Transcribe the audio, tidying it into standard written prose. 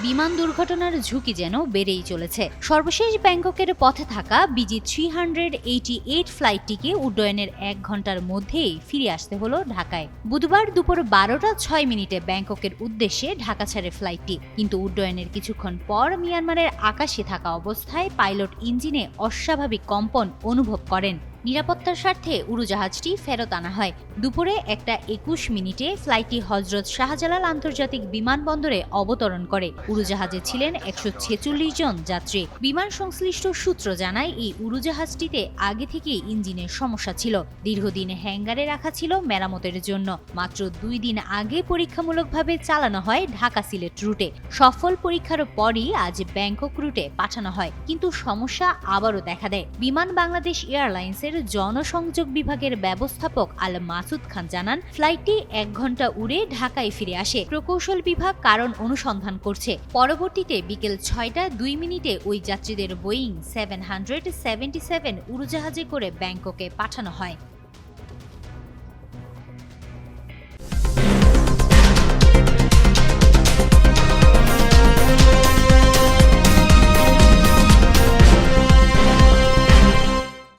বিমান দুর্ঘটনার ঝুঁকি যেন বেড়েই চলেছে। সর্বশেষ ব্যাংককের পথে থাকা BG388 ফ্লাইটটিকে উড্ডয়নের 1 ঘন্টার মধ্যেই ফিরে আসতে হলো ঢাকায়। বুধবার দুপুর 12টা 6 মিনিটে ব্যাংককের উদ্দেশ্যে ঢাকা ছাড়ে ফ্লাইটটি, কিন্তু উড্ডয়নের কিছুক্ষণ পর মিয়ানমারের আকাশে থাকা অবস্থায় পাইলট ইঞ্জিনে অস্বাভাবিক কম্পন অনুভব করেন। নিরাপত্তার স্বার্থে উড়োজাহাজটি ফেরত আনা হয়। দুপুরে 1টা 21 মিনিটে ফ্লাইটটি হজরত শাহজালাল আন্তর্জাতিক বিমানবন্দরে অবতরণ করে। উড়োজাহাজে ছিলেন 146 জন যাত্রী। বিমান সংশ্লিষ্ট সূত্র জানায়, এই উড়োজাহাজটিতে আগে থেকেই ইঞ্জিনের সমস্যা ছিল। দীর্ঘদিন হ্যাঙ্গারে রাখা ছিল মেরামতের জন্য। মাত্র 2 দিন আগে পরীক্ষামূলকভাবে চালানো হয় ঢাকা সিলেট রুটে। সফল পরীক্ষার পরই আজ ব্যাংকক রুটে পাঠানো হয়, কিন্তু সমস্যা আবারও দেখা দেয়। বিমান বাংলাদেশ এয়ারলাইন্সের জনসংযোগ বিভাগের ব্যবস্থাপক আল মাসুদ খান জানান, ফ্লাইটটি 1 ঘন্টা উড়ে ঢাকায় ফিরে আসে। প্রকৌশল বিভাগ কারণ অনুসন্ধান করছে। পরবর্তীতে বিকেল 6টা 2 মিনিটে ওই যাত্রীদের বোয়িং 777 উড়োজাহাজে করে ব্যাংককে পাঠানো হয়।